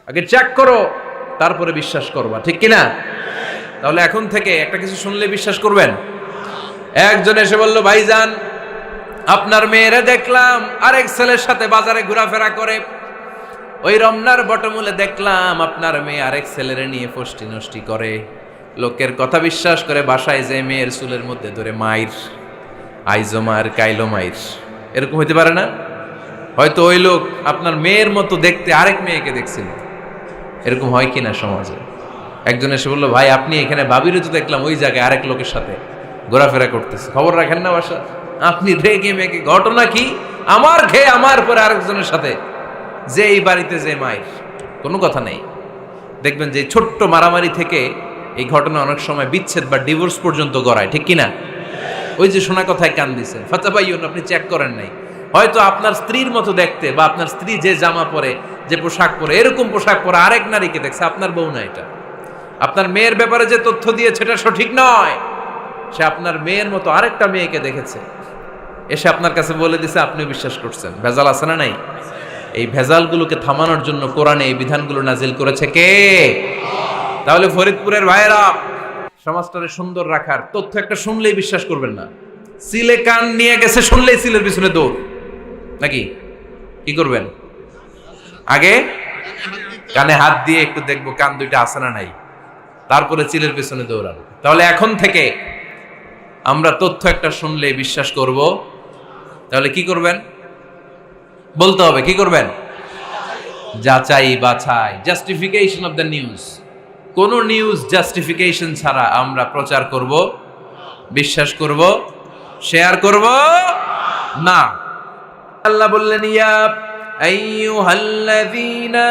আগে চেক করো, তারপরে বিশ্বাস করবা, ঠিক কিনা? তাহলে এখন থেকে একটা কিছু শুনলে বিশ্বাস করবেন। একজন এসে বলল, ভাইজান আপনার মেয়েরে দেখলাম আরেক ছেলের সাথে বাজারে ঘোরাফেরা করে, ওই রমনার বটমূলে দেখলাম আপনার মেয়ে আরেক ছেলেরে নিয়ে ফষ্টি নষ্টি করে, লোকের কথা বিশ্বাস করে বাসায় যে মেয়ের চুলের মধ্যে ধরে মাইর, আইজো মার কাইলো মাইর। এরকম হইতে পারে না? হয়তো ওই লোক আপনার মেয়ের মতো দেখতে আরেক মেয়েকে দেখছিল। এরকম হয় কিনা সমাজে? একজন এসে বললো, ভাই আপনি এখানে ভাবিরে তো দেখলাম ওই জায়গায় আরেক লোকের সাথে ঘোরাফেরা করতেছে, খবর রাখেন না বাসা? আপনি রেগে মেগে, ঘটনা কি? আমার খেয়ে আমার পরে আরেকজনের সাথে, যে এই বাড়িতে যে মায়ের, কোনো কথা নেই। দেখবেন যে ছোট্ট মারামারি থেকে এই ঘটনা অনেক সময় বিচ্ছেদ বা ডিভোর্স পর্যন্ত গড়ায়, ঠিক কিনা? ওই যে শোনা কথায় কান দিচ্ছেন, ফাতাবাইয়ুন, আপনি চেক করেন নাই। হয়তো আপনার স্ত্রীর মতো দেখতে বা আপনার স্ত্রী যে জামা পরে, যে পোশাক পরে, এরকম পোশাক পরে আরেক নারীকে দেখছে, আপনার বউ না এটা। আপনার মেয়ের ব্যাপারে যে তথ্য দিয়েছে এটা সঠিক নয়, সে আপনার মেয়ের মতো আরেকটা মেয়েকে দেখেছে, এসে আপনার কাছে বলে দিছে, আপনি বিশ্বাস করছেন। ভেজাল আছে না নাই? এই ভেজালগুলোকে থামানোর জন্য কোরআনে এই বিধানগুলো নাজিল করেছে কে? তাহলে ফরিদপুরের ভাইয়েরা, সমাজটারে সুন্দর রাখার তথ্য একটা শুনলেই বিশ্বাস করবেন না। সিলে কান নিয়ে গেছে শুনলেই সিলের পিছনে দৌড়, নাকি? কি করবেন? আগে কানে হাত দিয়ে একটু দেখবো কান দুইটা আছে না নাই, তারপরে চিলের পিছনে দৌড়াবো। তাহলে এখন থেকে আমরা তথ্য একটা শুনলে বিশ্বাস করব। তাহলে কি করবেন? বলতে হবে কি করবেন? যাচাই বাছাই, জাস্টিফিকেশন অফ দ্য নিউজ। কোন নিউজ জাস্টিফিকেশন ছাড়া আমরা প্রচার করব, বিশ্বাস করব, শেয়ার করব না। আল্লাহ বললেন, ইয়া আইয়ুহাল্লাযীনা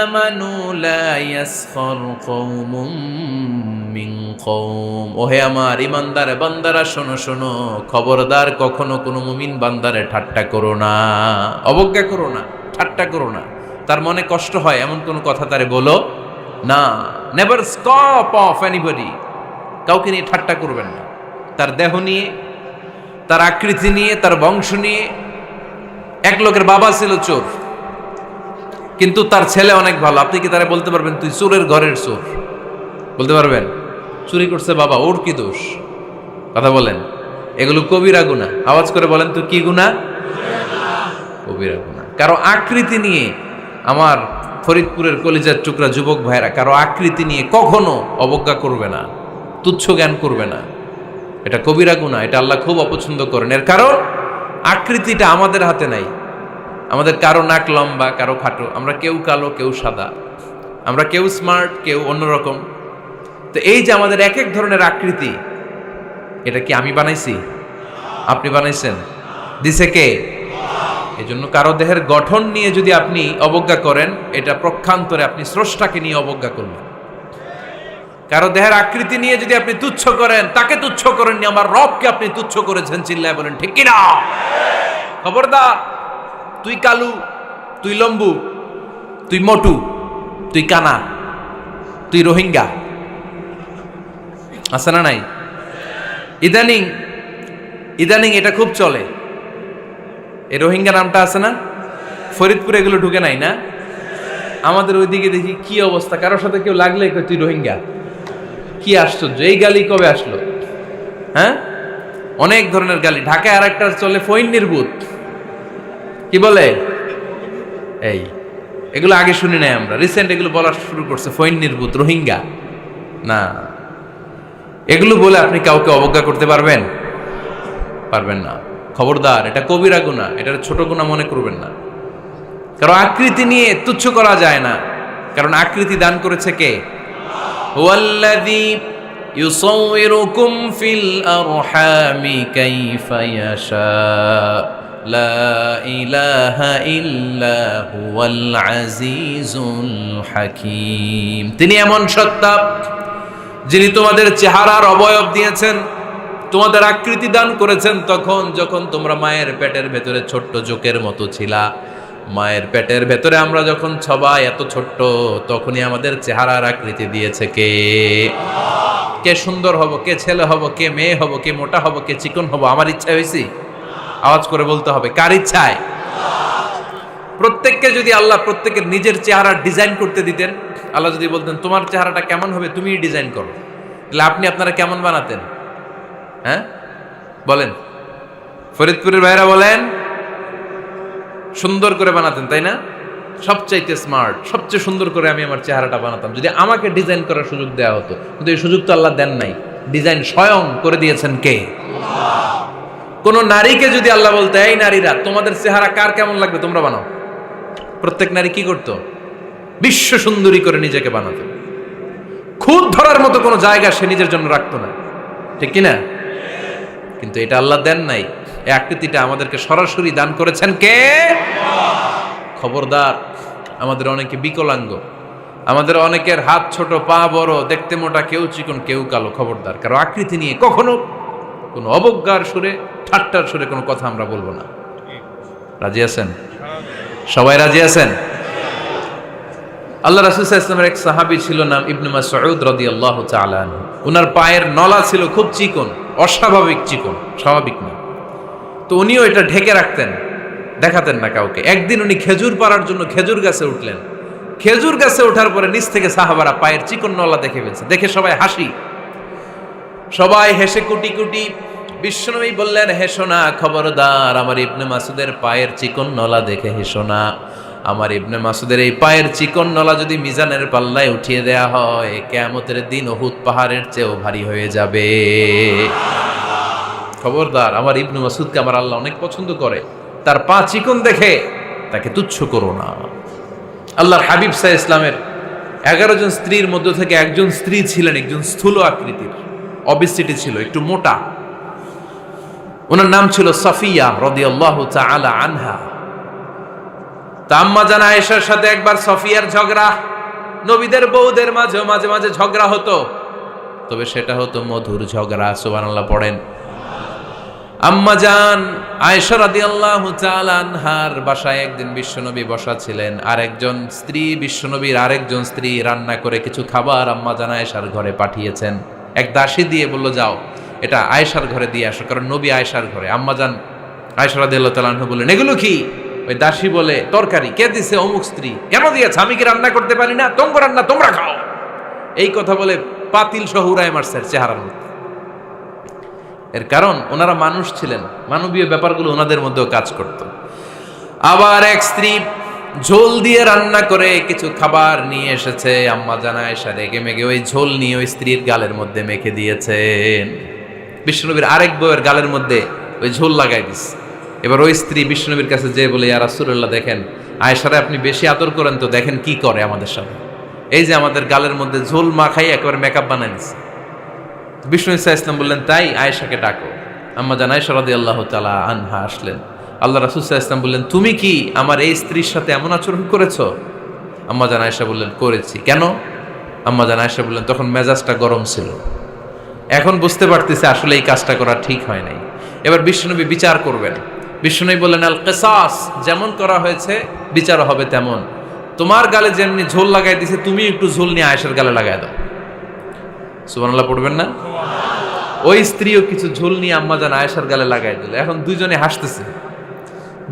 আমানু লা ইয়াসখার কওমুম মিন কওম। ওহে আমার ঈমানদার বান্দারা, শোনো শোনো, খবরদার কখনো কোনো মুমিন বান্দারে ঠাট্টা করো না, অবজ্ঞা করো না, ঠাট্টা করো না। তার মনে কষ্ট হয় এমন কোনো কথা তারে বলো না। Never scope of anybody. কাউকে নিয়ে ঠাট্টা করবেন না, তার দেহ নিয়ে, তার আকৃতি নিয়ে, তার বংশ নিয়ে। এক লোকের বাবা ছিল চোর, কিন্তু তার ছেলে অনেক ভালো। আপনি কি তারা বলতে পারবেন তুই চোরের ঘরের চোর? বলতে পারবেন? চুরি করছে বাবা, ওর কি দোষ? কথা বলেন। এগুলো কবিরা গুনাহ। আওয়াজ করে বলেন তো, কি গুনাহ? কবিরা গুনাহ। কারো আকৃতি নিয়ে, আমার ফরিদপুরের কলিজার টুকরা যুবক ভাইরা, কারো আকৃতি নিয়ে কখনো অবজ্ঞা করবে না, তুচ্ছ জ্ঞান করবে না। এটা কবিরা গুনাহ, এটা আল্লাহ খুব অপছন্দ করেন। এর কারণ আকৃতিটা আমাদের হাতে নাই। আমাদের কারো নাক লম্বা, কারো খাটো, আমরা কেউ কালো, কেউ সাদা, আমরা কেউ স্মার্ট, কেউ অন্যরকম। তো এই যে আমাদের এক এক ধরনের আকৃতি, এটা কি আমি বানাইছি? আপনি বানাইছেন? দিছে কে? এই জন্য কারো দেহের গঠন নিয়ে যদি আপনি অবজ্ঞা করেন, এটা প্রক্ষান্তরে আপনি স্রষ্টাকে নিয়ে অবজ্ঞা করলেন। কারো দেহের আকৃতি নিয়ে যদি আপনি তুচ্ছ করেন, তাকে তুচ্ছ করেননি, আমার রবকে আপনি তুচ্ছ করেছেন। চিল্লায় বলেন ঠিক কিনা? খবরদার, তুই কালু, তুই লম্বু, তুই মোটু, তুই কানা, তুই রোহিঙ্গা, আছে না নাই? ইদানিং ইদানিং এটা খুব চলে। এই রোহিঙ্গা নামটা আছে না? ফরিদপুরে এগুলো ঢুকে নাই না? আমাদের ওইদিকে দেখি কি অবস্থা, কারোর সাথে কেউ লাগলে কই তুই রোহিঙ্গা। কি আশ্চর্য, এই গালি কবে আসলো? হ্যাঁ, অনেক ধরনের গালি। ঢাকায় আর একটা চলে ফইন্নির ভূত, কি বলে? এই এগুলো আগে শুনি নাই আমরা, রিসেন্ট এগুলো বলা শুরু করছে। ফইন্নির ভূত, রোহিঙ্গা না। এগুলো বলে আপনি কাউকে অবজ্ঞা করতে পারবেন? পারবেন না। খবরদার, এটা কবিরা গুনাহ, এটা ছোট গুনাহ মনে করবেন না। কারণ আকৃতি নিয়ে তুচ্ছ করা যায় না, কারণ আকৃতি দান করেছে কে? হুয়াল্লাযী ইউসাউইরুকুম ফিল আরহামি কাইফা ইয়াশা, লা ইলাহা ইল্লা হুয়াল আজিজুল হাকীম। তিনি এমন সত্তা, যিনি তোমাদের চেহারার অবয়ব দিয়েছেন, তোমাদের আকৃতি দান করেছেন তখন যখন তোমরা মায়ের পেটের ভেতরে ছোট্ট জোকের মতো ছিলা। মায়ের পেটের ভেতরে আমরা যখন সবাই এত ছোট্ট, তখনই আমাদের চেহারার আকৃতি দিয়েছে কে? কে সুন্দর হব, কে ছেলে হব, কে মেয়ে হব, কে মোটা হব, কে চিকন হব আমার ইচ্ছা হয়েছি? আওয়াজ করে বলতে হবে, কার ইচ্ছায়? প্রত্যেককে যদি আল্লাহ প্রত্যেকের নিজের চেহারা ডিজাইন করতে দিতেন, আল্লাহ যদি বলতেন তোমার চেহারাটা কেমন হবে তুমিই ডিজাইন করো, তাহলে আপনি আপনারা কেমন বানাতেন? হ্যাঁ বলেন, ফরিদপুরের ভাইরা বলেন, সুন্দর করে বানাতেন তাই না? সবচাইতে স্মার্ট, সবচেয়ে সুন্দর করে আমি আমার চেহারাটা বানাতাম যদি আমাকে ডিজাইন করার সুযোগ দেওয়া হতো। কিন্তু এই সুযোগ তো আল্লাহ দেন নাই। ডিজাইন স্বয়ং করে দিয়েছেন কে? কোন নারীকে যদি আল্লাহ বলতে এই নারীরা তোমাদের চেহারা কার কেমন লাগবে তোমরা বানাও, প্রত্যেক নারী কি করতো? বিশ্ব সুন্দরী করে নিজেকে বানাতো। খুদ ধরার মতো কোনো জায়গা সে নিজের জন্য রাখতো না, ঠিক কিনা? কিন্তু এটা আল্লাহ দেন নাই। এই আকৃতিটা আমাদেরকে সরাসরি দান করেছেন কে? খবরদার, আমাদের অনেকে বিকলাঙ্গ, আমাদের অনেকের হাত ছোট, পা বড়, দেখতে মোটা, কেউ চিকন কেউ কালো। খবরদার, কারো আকৃতি নিয়ে কখনো কোনো অবজ্ঞার সুরে, ঠাট্টার সুরে কোনো কথা আমরা বলবো না। রাজি আছেন? সবাই রাজি আছেন? আল্লাহ রাসূল সাল্লাল্লাহু আলাইহি ওয়াসাল্লামের এক সাহাবী ছিল, নাম ইবনে মাসউদ রাদিয়াল্লাহু তাআলা আনহু। ওনার পায়ের নলা ছিল খুব চিকন, অস্বাভাবিক চিকন, স্বাভাবিক না। তো উনিও এটা ঢেকে রাখতেন, দেখাতেন না কাউকে। একদিন উনি খেজুর পাড়ার জন্য খেজুর গাছে উঠলেন। খেজুর গাছে ওঠার পরে নিচ থেকে সাহাবারা পায়ের চিকন নলা দেখে ফেলছে। দেখে সবাই হাসি, সবাই হেসে কুটি কুটি। বিশ্বনবী বললেন, হেসো না, খবরদার, আমার ইবনে মাসুদের পায়ের চিকন নলা দেখে হেসো না। আমার ইবনে মাসুদের এই পায়ের চিকন নলা যদি মিজানের পাল্লায় উঠিয়ে দেয়া হয়, কিয়ামতের দিন উহুদ পাহাড়ের চেয়েও ভারী হয়ে যাবে। খবরদার, আমার ইবনে মাসুদকে আমার আল্লাহ অনেক পছন্দ করে, তার পা চিকন দেখে তাকে তুচ্ছ করো না। আল্লাহর হাবিব সাল্লাল্লাহু আলাইহি ইসলামের 11 জন স্ত্রীর মধ্য থেকে একজন স্ত্রী ছিলেন একজন স্থূল আকৃতির, অবিসিটি ছিল, একটু মোটা। ওনার নাম ছিল সাফিয়া রাদিয়াল্লাহু তাআলা আনহা। আম্মা জান আয়েশার সাথে একবার সাফিয়ার ঝগড়া। নবীদের বউদের মাঝে মাঝে মাঝে ঝগড়া হতো, তবে সেটা হতো মধুর ঝগড়া। সুবহানাল্লাহ পড়েন। আম্মা জান আয়েশা রাদিয়াল্লাহু তাআলা আনহার বাসায় একদিন বিশ্বনবী বসা ছিলেন। আরেকজন স্ত্রী, বিশ্বনবীর আরেকজন স্ত্রী রান্না করে কিছু খাবার আম্মা জান আয়েশার ঘরে পাঠিয়েছেন। এক দাসী দিয়ে বলল, যাও এটা আয়েশার ঘরে দিয়ে আসো, কারণ নবী আয়েশার ঘরে। আম্মা জান আয়েশা রাদিয়াল্লাহু তাআলা আনহা বললেন, এগুলো কি? ওই দাসী বলে, তরকারি। কে দিছে? অমুক স্ত্রী। কেন দিয়েছে? আমি কি রান্না করতে পারি না? তোমরা রান্না তোমরা খাও। এই কথা বলে পাতিল সহ উড়ায় মারছে চেহারার মধ্যে। এর কারণ ওনারা মানুষ ছিলেন, মানবীয় ব্যাপারগুলো ওনাদের মধ্যেও কাজ করত। আবার এক স্ত্রী ঝোল দিয়ে রান্না করে কিছু খাবার নিয়ে এসেছে। আম্মা জান আয়েশা রেগে মেগে ওই ঝোল নিয়ে ওই স্ত্রীর গালের মধ্যে মেখে দিয়েছেন। বিশ্বনবীর আরেক বউয়ের গালের মধ্যে ওই ঝোল লাগাই দিস। এবার ওই স্ত্রী বিশ্বনবীর কাছে যেয়ে বলে, ইয়া রাসূলুল্লাহ, দেখেন আয়েশারে আপনি বেশি আদর করেন তো, দেখেন কি করে আমাদের সাথে। এই যে আমাদের গালের মধ্যে ঝোল মাখাই একেবারে মেকআপ বানাই দিচ্ছে। বিষ্ণু ইসা ইসলাম বললেন, তাই আয়েশাকে ডাকো। আম্মা জান আয়েশা রাদিয়াল্লাহু তাআলা আনহা আসলেন। আল্লাহ রাসূল সাল্লাল্লাহু আলাইহি ওয়াসাল্লাম বললেন, তুমি কি আমার এই স্ত্রীর সাথে এমন আচরণ করেছো? আম্মা জান আয়েশা বললেন, করেছি। কেন? আম্মা জান আয়েশা বললেন, তখন মেজাজটা গরম ছিল, এখন বুঝতে পারতেছে আসলে এই কাজটা করা ঠিক হয় নাই। এবার বিশ্বনবী বিচার করবেন। বিশ্বনবী বললেন, আল কিসাস, যেমন করা হয়েছে বিচার হবে তেমন। তোমার গালে যেমনি ঝোল লাগাই দিছে, তুমি একটু ঝোল নিয়ে আয়েশার গালে লাগাই দাও। সুবহানাল্লাহ পড়বেন না? ওই স্ত্রীও কিছু ঝোল নিয়ে আম্মা জান আয়েশার গালে লাগাই দিল। এখন দুইজনে হাসতেছে,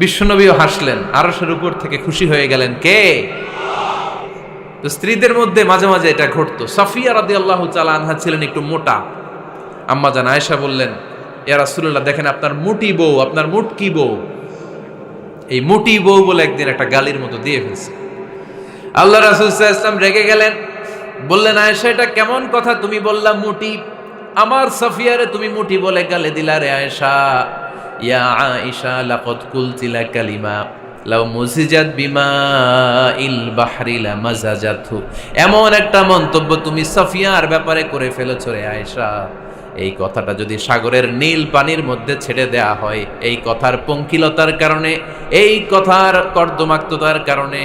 বিশ্বনবীও হাসলেন, আরশের উপর থেকে খুশি হয়ে গেলেন কে? তো স্ত্রীদের মধ্যে মাঝে মাঝে এটা ঘটতো। সাফিয়া রাদিয়াল্লাহু তাআলা আনহা ছিলেন একটু মোটা। আম্মা জান আয়েশা বললেন, ইয়া রাসূলুল্লাহ, দেখেন আপনার মুটি বউ, আপনার মুটকি বউ, এই মুটি বউ বলে একদিন একটা গালির মতো দিয়ে ফেলছে। আল্লাহ রাসূল সাল্লাল্লাহু আলাইহি ওয়াসাল্লাম রেগে গেলেন, বললেন, আয়েশা এটা কেমন কথা? তুমি বললা মুটি, আমার সাফিয়ারে তুমি মুটি বলে গালে দিলা রে আয়েশা। ইয়া আয়েশা লাকাদ কুলতি লা কালিমা লাউ মুজিজাত বিমাইল বাহরি লামাজাজাতহু। এমন একটা মন্তব্য তুমি সাফিয়ার ব্যাপারে করে ফেলেছো রে আয়েশা, এই কথাটা যদি সাগরের নীল পানির মধ্যে ছেড়ে দেয়া হয়, এই কথার পঙ্কিলতার কারণে, এই কথার কর্দমাক্ততার কারণে,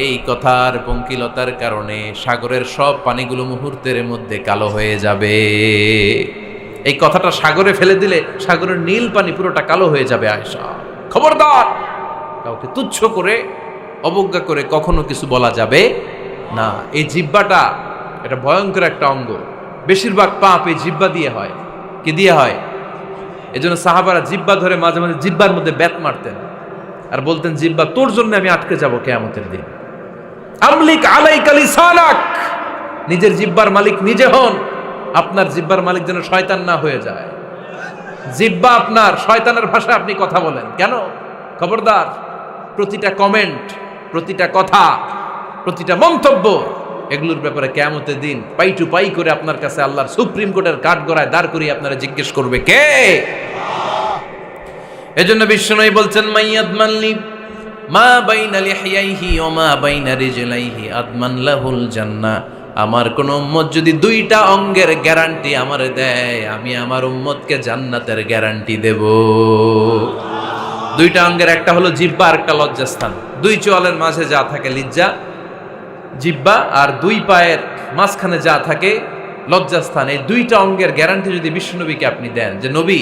এই কথার পঙ্কিলতার কারণে সাগরের সব পানিগুলো মুহূর্তের মধ্যে কালো হয়ে যাবে। এই কথাটা সাগরে ফেলে দিলে সাগরের নীল পানি পুরোটা কালো হয়ে যাবে। আয়েশা, খবরদার, কাউকে তুচ্ছ করে অবজ্ঞা করে কখনো কিছু বলা যাবে না। এই জিহ্বাটা এটা ভয়ঙ্কর একটা অঙ্গ। বেশিরভাগ পাপ এই জিহ্বা দিয়ে হয়। কি দিয়ে হয়? এজন্য সাহাবারা জিহ্বা ধরে মাঝে মাঝে জিহ্বার মধ্যে ব্যাত মারতেন। আর বলতেন জিহ্বা তোর জন্য আমি আটকে যাব কিয়ামতের দিন। আমলিক আলাইকা লিসানাক, নিজের জিহ্বার মালিক নিজে হন। আপনার জিহ্বার মালিক যেন শয়তান না হয়ে যায়। জিহ্বা আপনার, শয়তানের ভাষায় আপনি কথা বলেন কেন? খবরদার, প্রতিটা কমেন্ট, প্রতিটা কথা, প্রতিটা মন্তব্য, এগুলোর ব্যাপারে কিয়ামতের দিন পাই টু পাই করে আপনার কাছে আল্লাহর সুপ্রিম কোর্টের কাঠগড়ায় দাঁড় করিয়ে আপনারা জিজ্ঞেস করবে কে? এজন্য বিশ্বনবী বলছেন মাইয়াদমানলি মা বাইনা লিহিয়াইহি ওয়া মা বাইনা রিজলাইহি আদমান লাহুল জান্নাহ। আমার কোন উম্মত যদি দুইটা অঙ্গের গ্যারান্টি আমারে দেয়, আমি আমার উম্মতকে জান্নাতের গ্যারান্টি দেব। দুইটা অঙ্গের, একটা হলো জিহ্বা আর একটা লজ্জাস্থান। দুই চোয়ালের মাঝে যা থাকে লিজ্জা জিহ্বা, আর দুই পায়ের মাঝখানে যা থাকে লজ্জাস্থান। এই দুইটা অঙ্গের গ্যারান্টি যদি বিশ্বনবীকে আপনি দেন যে নবী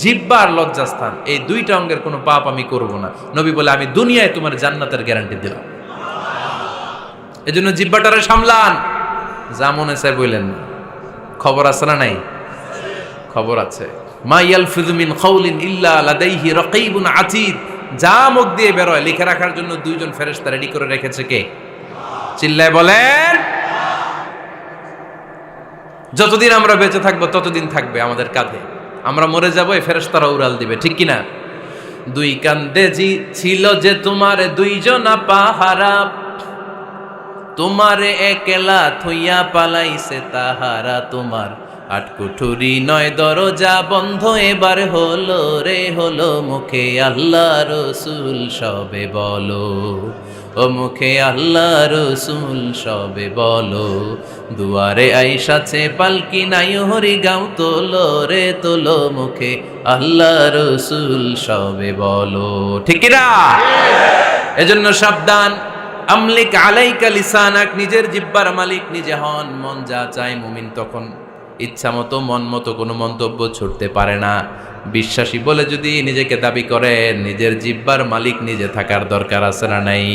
জিহ্বা আর লজ্জাস্থান এই দুইটা অঙ্গের কোনো পাপ আমি করব না, নবী বলে আমি দুনিয়ায় তোমার জান্নাতের গ্যারান্টি দিলাম। এজন্য জিহ্বাটারে সামলান, যা মনে চায় বললেন না। খবর আছে না নাই? খবর আছে। মা ইয়ালফিযু মিন কাউলিন ইল্লা লাদাইহি রাকীবুন আতীদ। যা মুখ দিয়ে বের হয় লিখে রাখার জন্য দুইজন ফেরেশতা রেডি করে রেখেছে কে? চিল্লায় বলেন। যতদিন আমরা বেঁচে থাকবো ততদিন থাকবে আমাদের কাঁধে। আমরা মরে যাবো, এই ফেরেশতারা উড়াল দিবে, ঠিক কিনা? দুই কান্দে জি ছিল যে তোমার দুইজনা পাহারা, তোমারে একলা থইয়া পালাইছে তাহারা। তোমার আটকুঠুরি নয় দরজা বন্ধ এবার হলো রে হলো। মুখে আল্লাহ রসুল সবে বলো, ও মুখে আল্লাহ রসুল সবে বলো। দুয়ারে আইসাছে পালকি নাই হরি গাও তোলো রে তোলো। মুখে আল্লাহ রসুল সবে বলো, ঠিক না? এজন্য সাবধান। আমলিক আলাইকা লিসানাক, নিজের জিহ্বার মালিক নিজে হন। মন যা চায় মুমিন তখন ইচ্ছা মতো মন মতো কোনো মন্তব্য ছুটতে পারে না। বিশ্বাসী বলে যদি নিজেকে দাবি করেন, নিজের জিহ্বার মালিক নিজে থাকার দরকার আছে না নাই?